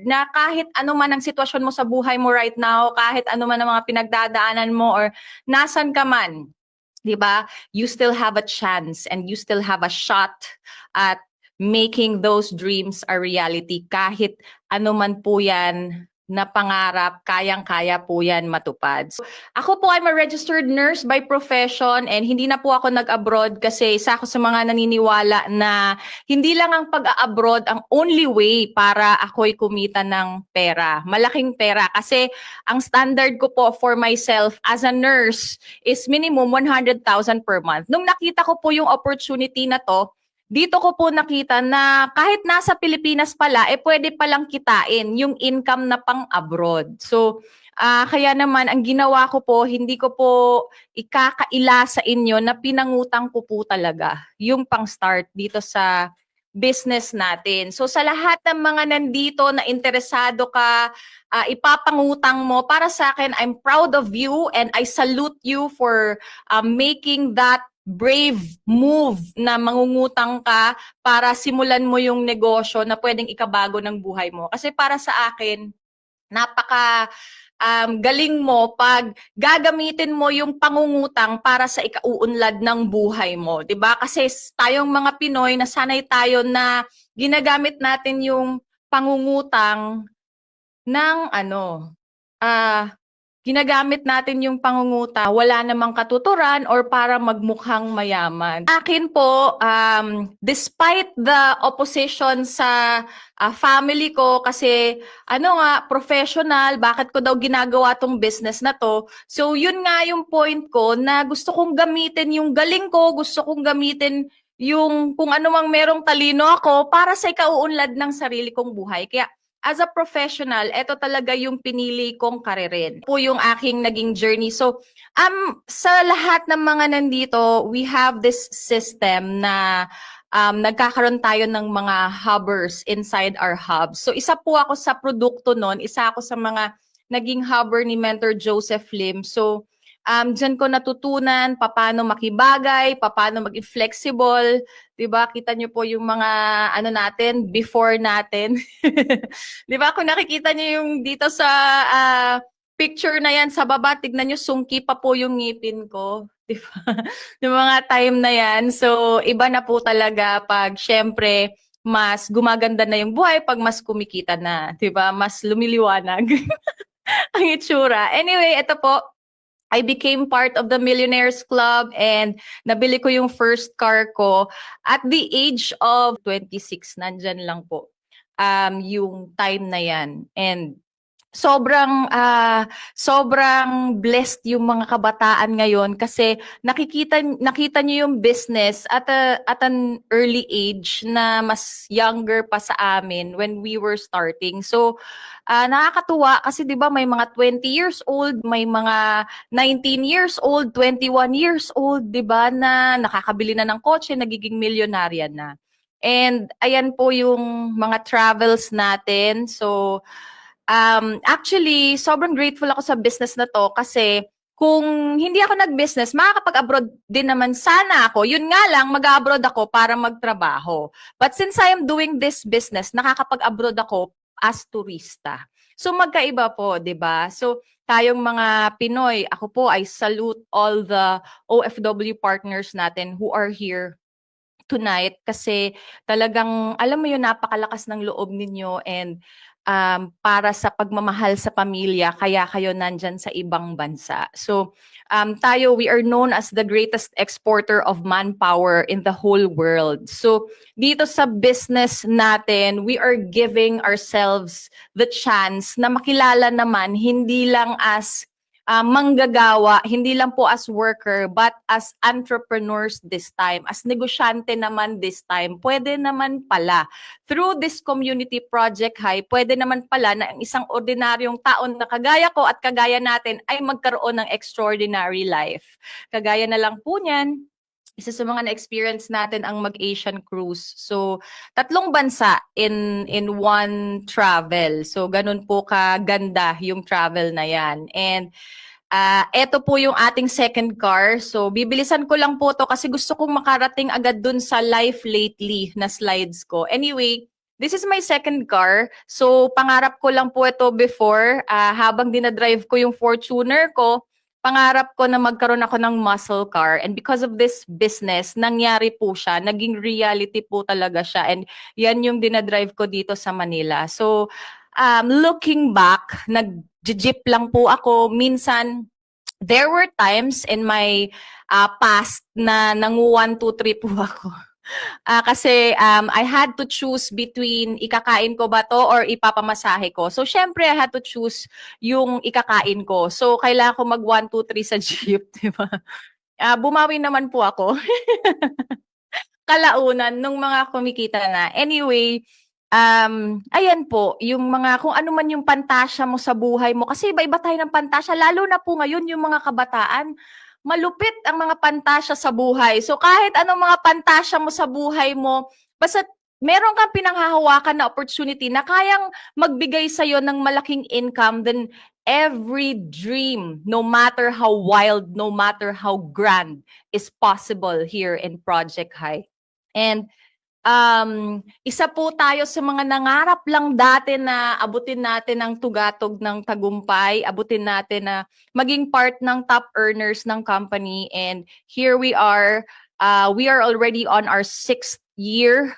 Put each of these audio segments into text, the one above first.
na kahit ano man ang sitwasyon mo sa buhay mo right now, kahit ano man ang mga pinagdadaanan mo or nasan ka man, 'di ba? You still have a chance and you still have a shot at making those dreams a reality. Kahit ano man po 'yan na pangarap, kayang-kaya po yan matupad. So, ako po, I'm a registered nurse by profession and hindi na po ako nag-abroad kasi isa ako sa mga naniniwala na hindi lang ang pag-abroad ang only way para ako'y kumita ng pera, malaking pera. Kasi ang standard ko po for myself as a nurse is minimum 100,000 per month. Nung nakita ko po yung opportunity na to, dito ko po nakita na kahit nasa Pilipinas pala, pwede palang kitain yung income na pang-abroad. So, kaya naman, ang ginawa ko po, hindi ko po ikakaila sa inyo na pinangutang ko po talaga yung pang-start dito sa business natin. So, sa lahat ng mga nandito na interesado ka, ipapangutang mo, para sa akin, I'm proud of you and I salute you for making that brave move na mangungutang ka para simulan mo yung negosyo na pwedeng ikabago ng buhay mo. Kasi para sa akin, napaka galing mo pag gagamitin mo yung pangungutang para sa ikauunlad ng buhay mo. 'Di ba? Kasi tayong mga Pinoy, nasanay tayo na ginagamit natin yung pangungutang ng ginagamit natin yung pangungutang, wala namang katuturan or para magmukhang mayaman. Akin po, despite the opposition sa family ko, kasi professional, bakit ko daw ginagawa tong business na to? So yun nga yung point ko na gusto kong gamitin yung galing ko, gusto kong gamitin yung kung ano mang merong talino ako para sa ikauunlad ng sarili kong buhay. Kaya as a professional, ito talaga yung pinili kong karirin. Po yung aking naging journey. So, sa lahat ng mga nandito, we have this system na nagkakaroon tayo ng mga hubbers inside our hub. So, isa po ako sa produkto nun, isa ako sa mga naging hubber ni Mentor Joseph Lim. So, dyan ko natutunan paano makibagay, paano maging flexible, 'di ba? Kita niyo po yung mga natin, before natin. 'Di ba? Kung nakikita niyo yung dito sa picture na yan sa baba, tignan niyo sungki pa po yung ngipin ko, 'di ba? Yung mga time na yan. So, iba na po talaga pag syempre mas gumaganda na yung buhay pag mas kumikita na, 'di ba? Mas lumiliwanag ang itsura. Anyway, ito po, I became part of the Millionaires Club and nabili ko yung first car ko at the age of 26. Nandyan lang po yung time na yan. And sobrang blessed yung mga kabataan ngayon kasi nakita niyo yung business at an early age na mas younger pa sa amin when we were starting. So nakakatuwa kasi 'di ba may mga 20 years old, may mga 19 years old, 21 years old, 'di ba, na nakakabili na ng kotse, nagiging milyonarya na. And ayan po yung mga travels natin. So actually, sobrang grateful ako sa business na to kasi kung hindi ako nag-business, makakapag-abroad din naman sana ako. Yun nga lang, mag-abroad ako para magtrabaho. But since I am doing this business, nakakapag-abroad ako as turista. So magkaiba po, 'di ba? So tayong mga Pinoy, ako po I salute all the OFW partners natin who are here tonight kasi talagang alam mo yun, napakalakas ng loob ninyo and para sa pagmamahal sa pamilya kaya kayo nandyan sa ibang bansa. So tayo, we are known as the greatest exporter of manpower in the whole world. So dito sa business natin, we are giving ourselves the chance na makilala naman hindi lang as manggagawa, hindi lang po as worker, but as entrepreneurs this time, as negosyante naman this time, pwede naman pala. Through this community project, pwede naman pala na ang isang ordinaryong taon na kagaya ko at kagaya natin ay magkaroon ng extraordinary life. Kagaya na lang po niyan, isa sa mga na-experience natin ang mag-Asian cruise. So, 3 bansa in one travel. So, ganun po kaganda yung travel na yan. And eto po yung ating second car. So, bibilisan ko lang po to kasi gusto kong makarating agad dun sa life lately na slides ko. Anyway, This is my second car. So, pangarap ko lang po ito before, habang dinadrive ko yung Fortuner ko, pangarap ko na magkaroon ako ng muscle car. And because of this business, nangyari po siya. Naging reality po talaga siya. And yan yung dinadrive ko dito sa Manila. So, looking back, nag-jeep lang po ako. Minsan, there were times in my past na nangu 1, 2, 3 po ako. Kasi I had to choose between ikakain ko ba to or ipapamasahe ko. So, syempre, I had to choose yung ikakain ko. So, kailangan ko mag 1, 2, 3 sa jeep, di ba? Bumawi naman po ako. Kalaunan nung mga kumikita na. Anyway, ayan po, yung mga kung ano man yung pantasya mo sa buhay mo. Kasi iba-iba tayo ng pantasya, lalo na po ngayon yung mga kabataan. Malupit ang mga pantasya sa buhay. So kahit anong mga pantasya mo sa buhay mo, basta meron kang pinanghahawakan na opportunity na kayang magbigay sa'yo ng malaking income, then every dream, no matter how wild, no matter how grand, is possible here in Project High. And isa po tayo sa mga nangarap lang dati na abutin natin ang tugatog ng tagumpay, abutin natin na maging part ng top earners ng company. And here we are already on our 6th year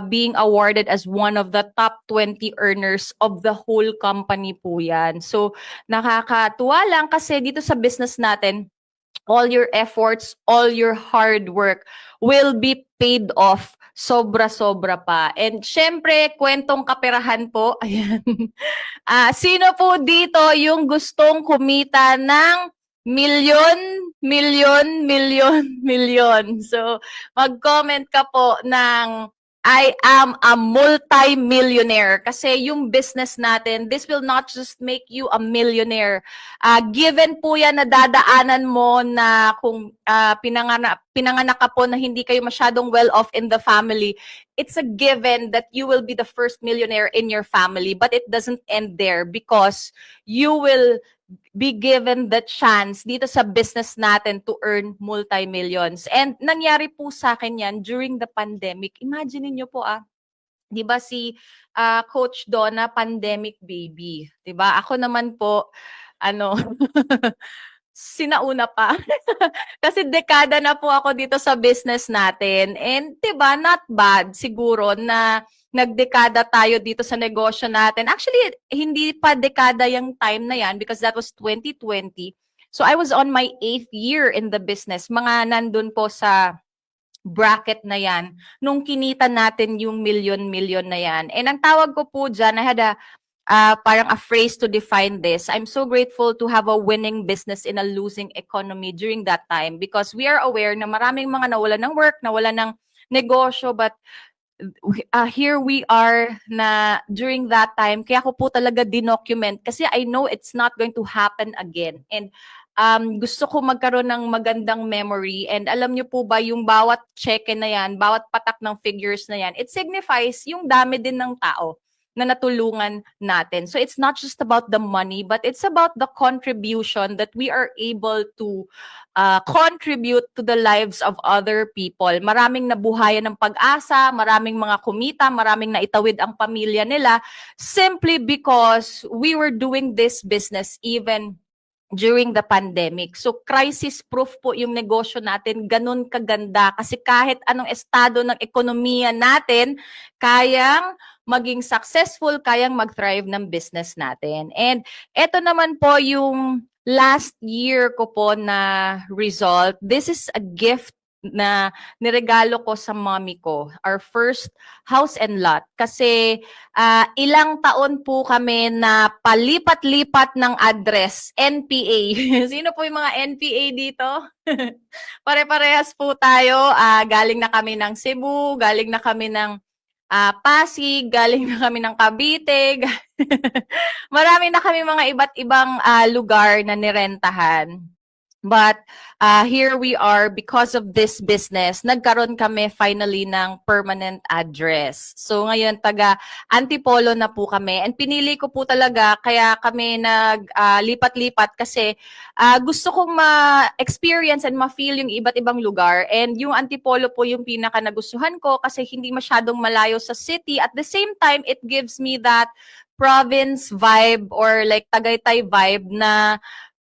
being awarded as one of the top 20 earners of the whole company po yan. So nakakatuwa lang kasi dito sa business natin, all your efforts, all your hard work will be paid off sobra-sobra pa. And syempre, kwentong kaperahan po. Ayan. Sino po dito yung gustong kumita ng milyon, milyon, milyon, milyon? So, mag-comment ka po ng I am a multi-millionaire. Kasi yung business natin, this will not just make you a millionaire. Given po yan na dadaanan mo na kung pinanganak ka po na hindi kayo masyadong well-off in the family, it's a given that you will be the first millionaire in your family. But it doesn't end there because you will be given the chance dito sa business natin to earn multi-millions. And nangyari po sa akin yan during the pandemic. Imagine niyo po di ba si Coach Donna, pandemic baby. Di ba? Ako naman po, sinauna pa. Kasi dekada na po ako dito sa business natin. And 'di ba, not bad siguro na nagdekada tayo dito sa negosyo natin. Actually, hindi pa dekada yung time na yan because that was 2020. So I was on my 8th year in the business. Mga nandun po sa bracket na yan nung kinita natin yung million-million na yan. And ang tawag ko po dyan, I had parang a phrase to define this. I'm so grateful to have a winning business in a losing economy during that time because we are aware na maraming mga nawala ng work, nawala ng negosyo, but here we are na during that time, kaya ko po talaga dinocument kasi I know it's not going to happen again. And gusto ko magkaroon ng magandang memory. And alam niyo po ba, yung bawat check na yan, bawat patak ng figures na yan, it signifies yung dami din ng tao na natulungan natin. So it's not just about the money, but it's about the contribution that we are able to contribute to the lives of other people. Maraming nabuhayan ng pag-asa, maraming mga kumita, maraming naitawid ang pamilya nila simply because we were doing this business even during the pandemic. So crisis-proof po yung negosyo natin, ganun kaganda. Kasi kahit anong estado ng ekonomiya natin, kayang maging successful, kayang mag-thrive ng business natin. And ito naman po yung last year ko po na result. This is a gift na niregalo ko sa mommy ko, our first house and lot. Kasi ilang taon po kami na palipat-lipat ng address, NPA. Sino po yung mga NPA dito? Pare-parehas po tayo. Galing na kami ng Cebu, galing na kami ng Pasig, galing na kami ng Cavite. Marami na kami mga iba't ibang lugar na nirentahan. But here we are because of this business, nagkaroon kami finally ng permanent address. So ngayon taga Antipolo na po kami and pinili ko po talaga kaya kami lipat-lipat kasi gusto kong ma-experience and ma-feel yung iba't ibang lugar and yung Antipolo po yung pinaka nagustuhan ko kasi hindi masyadong malayo sa city. At the same time, it gives me that province vibe or like Tagaytay vibe na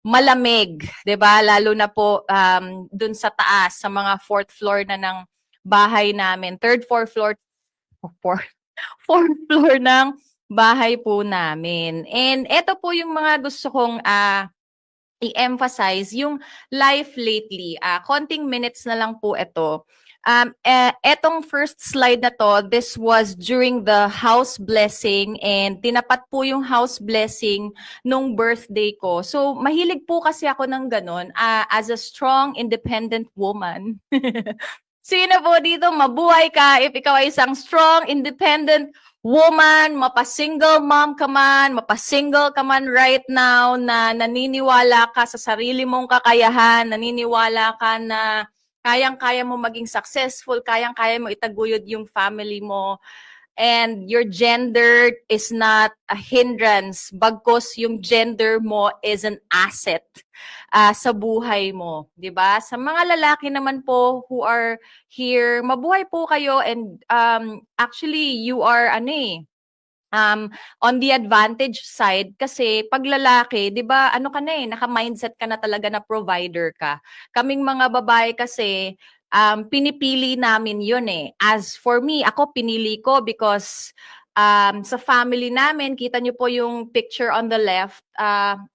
malamig, 'di ba? Lalo na po dun sa taas sa mga fourth floor na ng bahay namin. Third, fourth floor, fourth, fourth floor ng bahay po namin. And ito po yung mga gusto kong i-emphasize yung life lately. Konting minutes na lang po ito. Etong first slide na to, this was during the house blessing and tinapat po yung house blessing nung birthday ko. So mahilig po kasi ako ng ganun as a strong, independent woman. Sino po dito mabuhay ka if ikaw ay isang strong, independent woman, mapa-single mom ka man, mapa-single ka man right now na naniniwala ka sa sarili mong kakayahan, naniniwala ka na kayang-kaya mo maging successful, kayang-kaya mo itaguyod yung family mo, and your gender is not a hindrance, bagkus yung gender mo is an asset sa buhay mo, 'di ba? Sa mga lalaki naman po who are here, mabuhay po kayo and actually you are on the advantage side kasi pag lalaki, 'di ba, ano ka na naka-mindset ka na talaga na provider ka. Kaming mga babae kasi pinipili namin 'yun eh. As for me, ako pinili ko because sa family namin, kita niyo po yung picture on the left,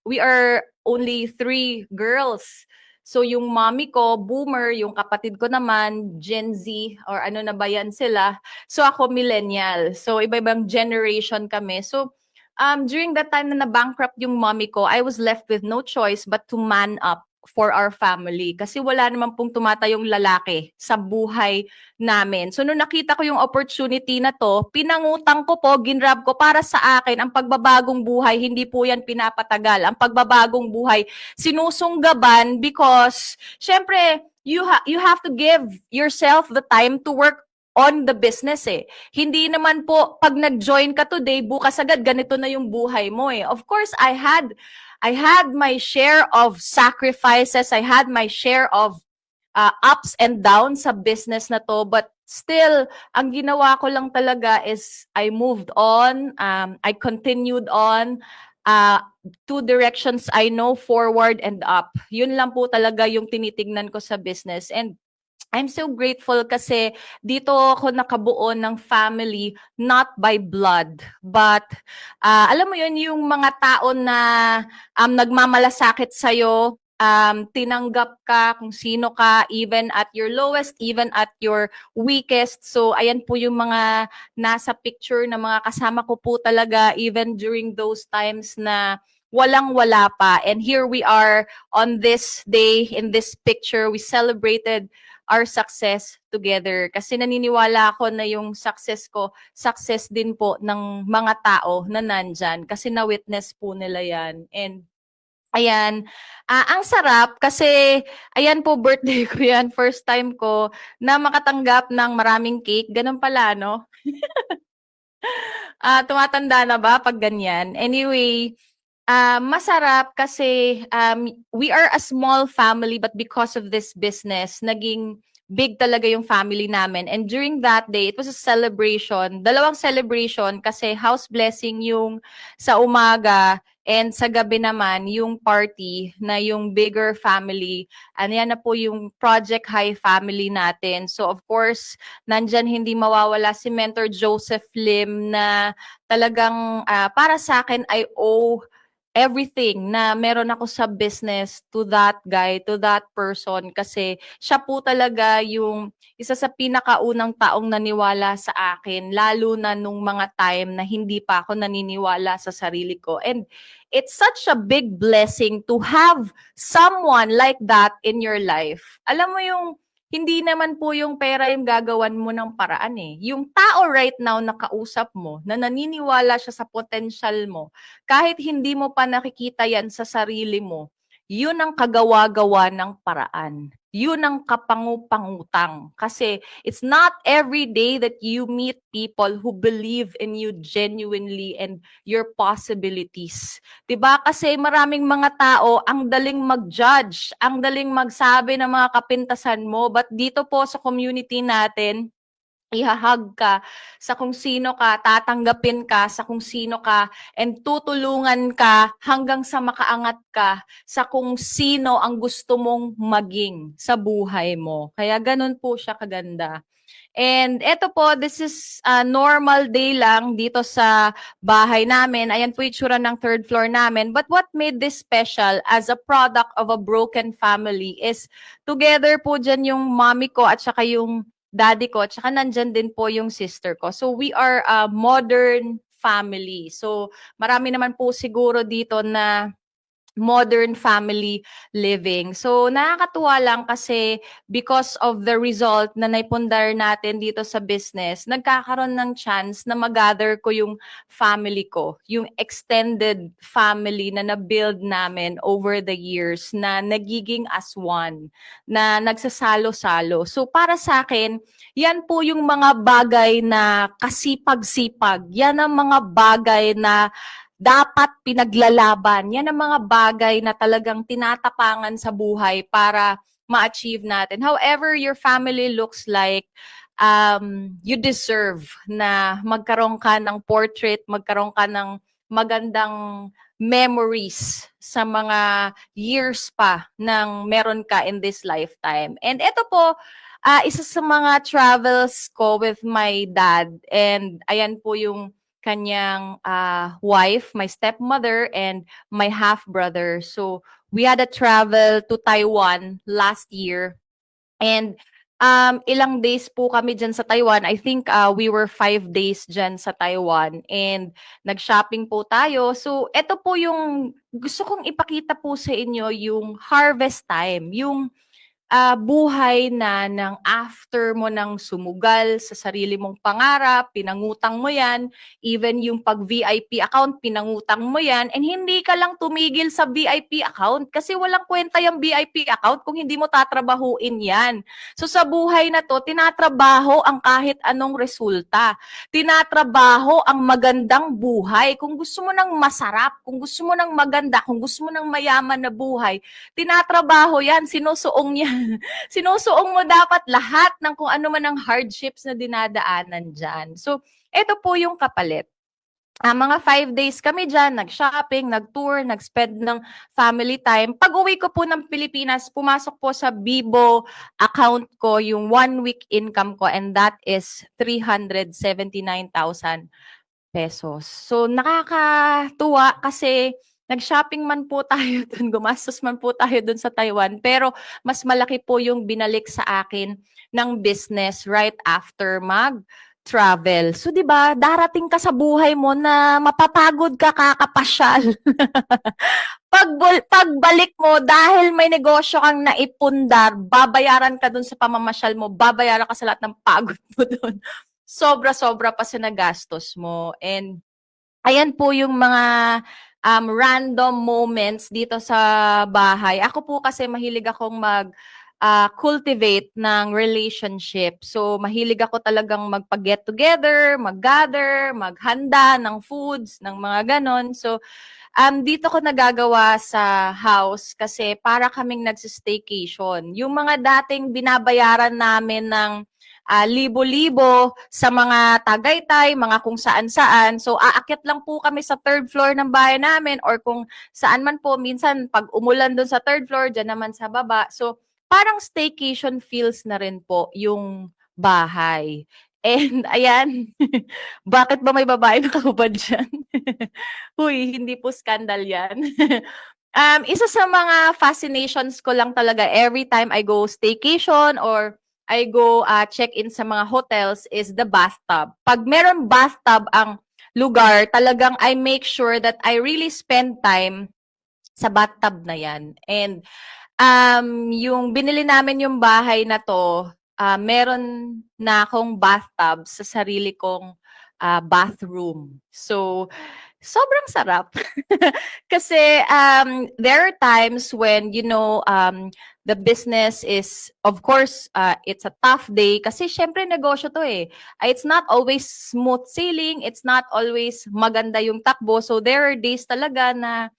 we are only 3 girls. So yung mommy ko, boomer, yung kapatid ko naman, Gen Z, or ano na ba yan sila. So ako millennial. So iba-ibang generation kami. So during that time na na-bankrupt yung mommy ko, I was left with no choice but to man up for our family. Kasi wala naman pong tumatayong lalaki sa buhay namin. So nung nakita ko yung opportunity na to, pinangutang ko po, ginrab ko para sa akin, ang pagbabagong buhay, hindi po yan pinapatagal. Ang pagbabagong buhay, sinusunggaban because, syempre, you have to give yourself the time to work on the business eh. Hindi naman po pag nag-join ka today, bukas agad ganito na yung buhay mo eh. Of course, I had my share of sacrifices, I had my share of ups and downs sa business na to, but still ang ginawa ko lang talaga is I moved on, I continued on, 2 directions I know, forward and up. Yun lang po talaga yung tinitignan ko sa business. And I'm so grateful kasi dito ako nakabuo ng family not by blood but alam mo yun yung mga tao na nagmamalasakit sa'yo, tinanggap ka kung sino ka even at your lowest, even at your weakest. So ayan po yung mga nasa picture na mga kasama ko po talaga even during those times na walang-wala pa. And here we are on this day in this picture. We celebrated our success together. Kasi naniniwala ako na yung success ko, success din po ng mga tao na nandyan. Kasi na-witness po nila yan. And ayan, ang sarap kasi ayan po birthday ko yan, first time ko na makatanggap ng maraming cake. Ganun pala, no? Tumatanda na ba pag ganyan? Anyway, masarap kasi we are a small family but because of this business, naging big talaga yung family namin. And during that day, it was a celebration. Dalawang celebration kasi house blessing yung sa umaga and sa gabi naman yung party na yung bigger family. Ano yan na po yung Project High family natin. So of course, nandyan hindi mawawala si Mentor Joseph Lim na talagang para sa akin I owe everything na meron ako sa business to that guy, to that person kasi siya po talaga yung isa sa pinakaunang taong naniwala sa akin lalo na nung mga time na hindi pa ako naniniwala sa sarili ko. And it's such a big blessing to have someone like that in your life. Alam mo yung hindi naman po yung pera yung gagawan mo ng paraan eh. Yung tao right now na kausap mo, na naniniwala siya sa potential mo, kahit hindi mo pa nakikita yan sa sarili mo, yun ang kagawa-gawa ng paraan. Yun ang kapangupangutang. Kasi it's not every day that you meet people who believe in you genuinely and your possibilities. 'Di ba? Kasi maraming mga tao ang daling mag-judge, ang daling magsabi ng mga kapintasan mo. But dito po sa community natin, ihahag ka sa kung sino ka, tatanggapin ka sa kung sino ka, and tutulungan ka hanggang sa makaangat ka sa kung sino ang gusto mong maging sa buhay mo. Kaya ganun po siya kaganda. And eto po, this is a normal day lang dito sa bahay namin. Ayan po yung itsura ng third floor namin. But what made this special as a product of a broken family is together po dyan yung mommy ko at saka yung daddy ko at saka nandyan din po yung sister ko. So we are a modern family. So marami naman po siguro dito na modern family living. So nakakatuwa lang kasi because of the result na naipundar natin dito sa business, nagkakaroon ng chance na mag-gather ko yung family ko, yung extended family na na-build namin over the years na nagiging as one, na nagsasalo-salo. So para sa akin, yan po yung mga bagay na kasipag-sipag. Yan ang mga bagay na dapat pinaglalaban. Yan ang mga bagay na talagang tinatapangan sa buhay para ma-achieve natin. However your family looks like, you deserve na magkaroon ka ng portrait, magkaroon ka ng magandang memories sa mga years pa ng meron ka in this lifetime. And ito po, isa sa mga travels ko with my dad. And ayan po yung kanyang wife, my stepmother, and my half-brother. So we had a travel to Taiwan last year. And ilang days po kami dyan sa Taiwan. I think we were 5 days dyan sa Taiwan. And nag-shopping po tayo. So ito po yung gusto kong ipakita po sa inyo, yung harvest time. Yung buhay na ng after mo ng sumugal sa sarili mong pangarap, pinangutang mo yan, even yung pag-VIP account, pinangutang mo yan, and hindi ka lang tumigil sa VIP account kasi walang kwenta yung VIP account kung hindi mo tatrabahuin yan. So sa buhay na to, tinatrabaho ang kahit anong resulta. Tinatrabaho ang magandang buhay. Kung gusto mo ng masarap, kung gusto mo ng maganda, kung gusto mo ng mayaman na buhay, tinatrabaho yan, sinusuong yan. Sinusuong mo dapat lahat ng kung ano man ang hardships na dinadaanan dyan. So, ito po yung kapalit. Mga 5 days kami dyan, nag-shopping, nag-tour, nag-spend ng family time. Pag uwi ko po ng Pilipinas, pumasok po sa Bibo account ko yung 1 week income ko, and that is 379,000 pesos. So nakakatuwa kasi nag-shopping man po tayo dun, gumastos man po tayo dun sa Taiwan, pero mas malaki po yung binalik sa akin ng business right after mag-travel. So 'di ba, darating ka sa buhay mo na mapapagod ka kakapasyal. Pagbalik mo dahil may negosyo kang naipundar, babayaran ka dun sa pamamasyal mo, babayaran ka sa lahat ng pagod mo dun. Sobra-sobra pa sa nagastos mo. And ayan po yung mga random moments dito sa bahay. Ako po kasi mahilig akong cultivate ng relationship. So mahilig ako talagang magpa-get together, mag-gather, maghanda ng foods, ng mga ganon. So dito ko nagagawa sa house kasi para kaming nagsi-staycation. Yung mga dating binabayaran namin ng libo-libo sa mga Tagaytay, mga kung saan-saan. So, aakyat lang po kami sa third floor ng bahay namin or kung saan man po, minsan pag umulan doon sa third floor, dyan naman sa baba. So, parang staycation feels na rin po yung bahay. And ayan, bakit ba may babae nakahubad dyan? Huy, hindi po skandal yan. Isa sa mga fascinations ko lang talaga every time I go staycation or I go check-in sa mga hotels is the bathtub. Pag meron bathtub ang lugar, talagang I make sure that I really spend time sa bathtub na yan. And yung binili namin yung bahay na to, meron na akong bathtub sa sarili kong bathroom. So, Sobrang sarap. Kasi there are times when, the business is, of course, it's a tough day kasi syempre negosyo to eh. It's not always smooth sailing, it's not always maganda yung takbo. So there are days talaga na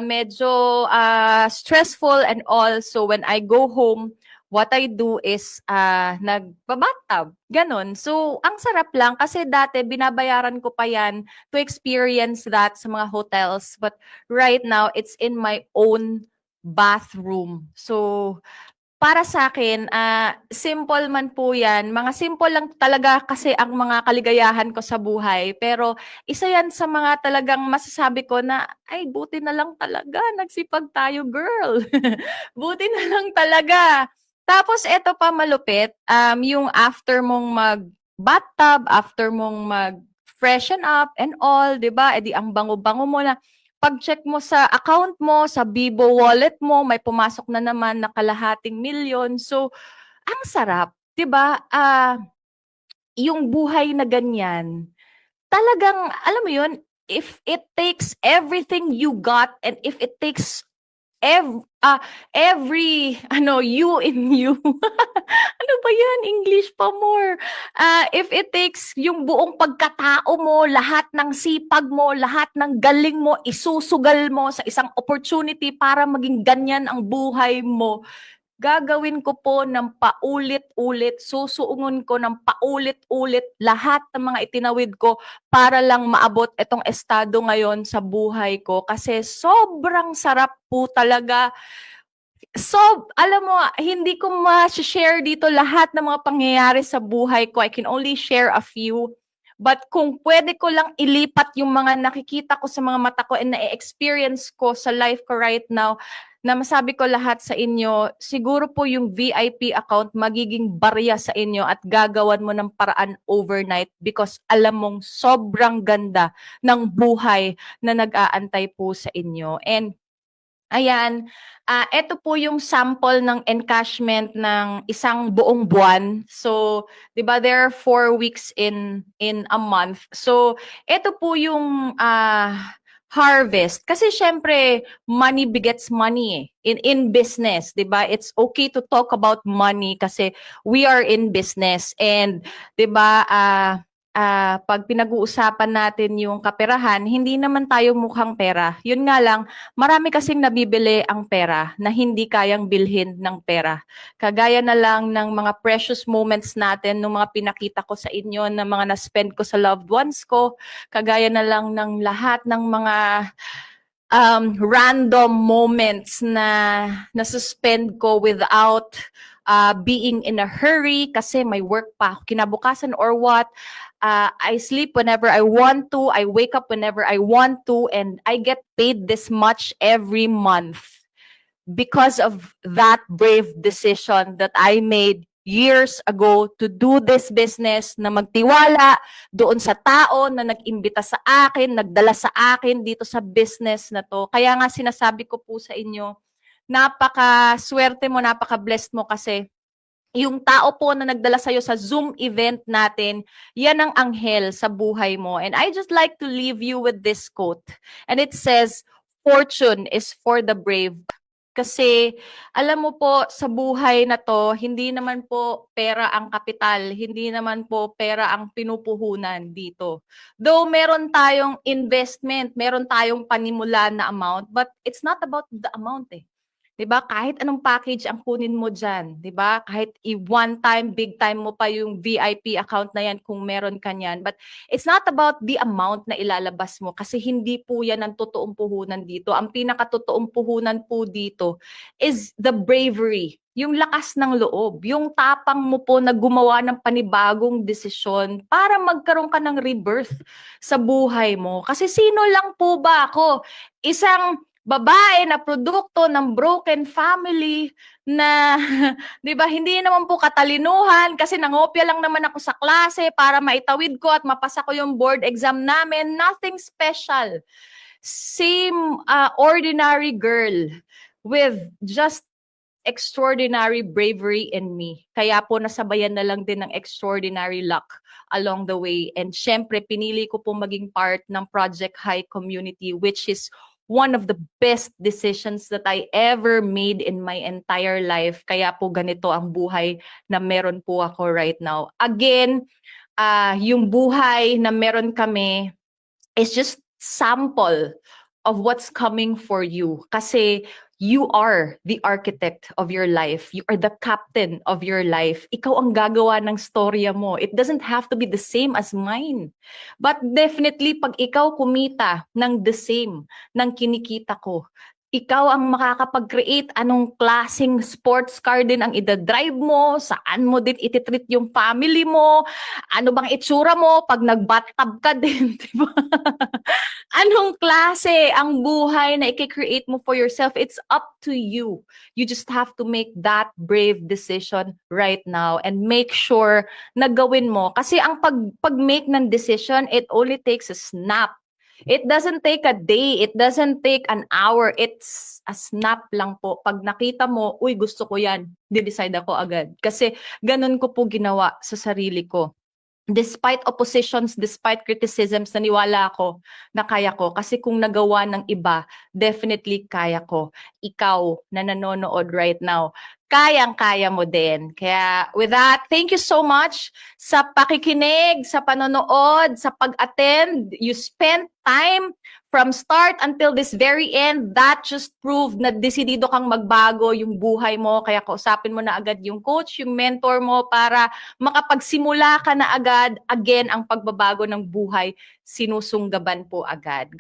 medyo stressful and all. So when I go home, what I do is nagbabathtub. Ganon. So ang sarap lang kasi dati binabayaran ko pa yan to experience that sa mga hotels. But right now, it's in my own bathroom. So, para sa akin, simple man po yan. Mga simple lang talaga kasi ang mga kaligayahan ko sa buhay. Pero isa yan sa mga talagang masasabi ko na, ay, buti na lang talaga. Nagsipag tayo, girl. Buti na lang talaga. Tapos, eto pa malupit, yung after mong mag-bathtub, after mong mag-freshen up and all, di ba? E di ang bango-bango mo na. Pag-check mo sa account mo, sa Bibo wallet mo, may pumasok na naman na kalahating milyon. So, ang sarap, 'di ba? Yung buhay na ganyan, talagang alam mo 'yun, if it takes everything you got and if it takes every you in you. Ano ba 'yan? English pa more. If it takes yung buong pagkatao mo, lahat ng sipag mo, lahat ng galing mo, isusugal mo sa isang opportunity para maging ganyan ang buhay mo, gagawin ko po ng paulit-ulit, susuungon ko ng paulit-ulit lahat ng mga itinawid ko para lang maabot itong estado ngayon sa buhay ko. Kasi sobrang sarap po talaga. So, alam mo, hindi ko ma-share dito lahat ng mga pangyayari sa buhay ko. I can only share a few. But kung pwede ko lang ilipat yung mga nakikita ko sa mga mata ko and na-experience ko sa life ko right now, na masabi ko lahat sa inyo, siguro po yung VIP account magiging barya sa inyo at gagawan mo ng paraan overnight because alam mong sobrang ganda ng buhay na nag-aantay po sa inyo. And ayan, eto po yung sample ng encashment ng isang buong buwan. So, 'di ba there are 4 weeks in a month. So, eto po yung harvest. Kasi syempre, money begets money eh. In business, 'di ba? It's okay to talk about money kasi we are in business and 'di ba pag pinag-uusapan natin yung kaperahan, hindi naman tayo mukhang pera. Yun nga lang, marami kasing nabibili ang pera na hindi kayang bilhin ng pera. Kagaya na lang ng mga precious moments natin, ng mga pinakita ko sa inyo, ng mga na-spend ko sa loved ones ko, kagaya na lang ng lahat ng mga random moments na nasuspend ko without being in a hurry kasi may work pa ako kinabukasan or what. I sleep whenever I want to, I wake up whenever I want to, and I get paid this much every month because of that brave decision that I made years ago to do this business, na magtiwala doon sa tao na nag-imbita sa akin, nagdala sa akin dito sa business na to. Kaya nga sinasabi ko po sa inyo, napaka-swerte mo, napaka-blessed mo kasi yung tao po na nagdala sa'yo sa Zoom event natin, yan ang anghel sa buhay mo. And I just like to leave you with this quote. And it says, "Fortune is for the brave." Kasi alam mo po sa buhay na to, hindi naman po pera ang kapital, hindi naman po pera ang pinupuhunan dito. Though meron tayong investment, meron tayong panimulan na amount, but it's not about the amount eh. 'Di ba? Kahit anong package ang kunin mo diyan, 'di ba? Kahit one time, big time mo pa yung VIP account na 'yan kung meron ka niyan. But it's not about the amount na ilalabas mo kasi hindi po 'yan ang totoong puhunan dito. Ang pinakatotoong puhunan po dito is the bravery, yung lakas ng loob, yung tapang mo po na gumawa ng panibagong desisyon para magkaroon ka ng rebirth sa buhay mo. Kasi sino lang po ba ako? Isang babae na produkto ng broken family na 'di ba hindi naman po katalinuhan kasi nangopya lang naman ako sa klase para maitawid ko at mapasa ko yung board exam namin, nothing special. Same ordinary girl with just extraordinary bravery in me. Kaya po nasabayan na lang din ng extraordinary luck along the way. And syempre, pinili ko po maging part ng Project High community, which is one of the best decisions that I ever made in my entire life. Kaya po ganito ang buhay na meron po ako right now. Again, yung buhay na meron kami is just sample of what's coming for you. Kasi you are the architect of your life. You are the captain of your life. Ikaw ang gagawa ng storya mo. It doesn't have to be the same as mine. But definitely, pag ikaw kumita ng the same ng kinikita ko, ikaw ang makakapag-create anong klaseng sports car din ang ida-drive mo, saan mo din ititreat yung family mo, ano bang itsura mo pag nag-bathtub ka din, di ba? Anong klase ang buhay na i-create mo for yourself? It's up to you. You just have to make that brave decision right now and make sure na gawin mo. Kasi ang pag-make ng decision, it only takes a snap. It doesn't take a day. It doesn't take an hour. It's a snap lang po. Pag nakita mo, uy, gusto ko yan, di-decide ako agad. Kasi ganun ko po ginawa sa sarili ko. Despite oppositions, despite criticisms, naniwala ako na kaya ko. Kasi kung nagawa ng iba, definitely kaya ko. Ikaw na nanonood right now, kayang-kaya mo din. Kaya with that, thank you so much sa pakikinig, sa panonood, sa pag-attend. You spent time from start until this very end. That just proved na desidido kang magbago yung buhay mo. Kaya kausapin mo na agad yung coach, yung mentor mo para makapagsimula ka na agad. Again, ang pagbabago ng buhay, sinusunggaban po agad.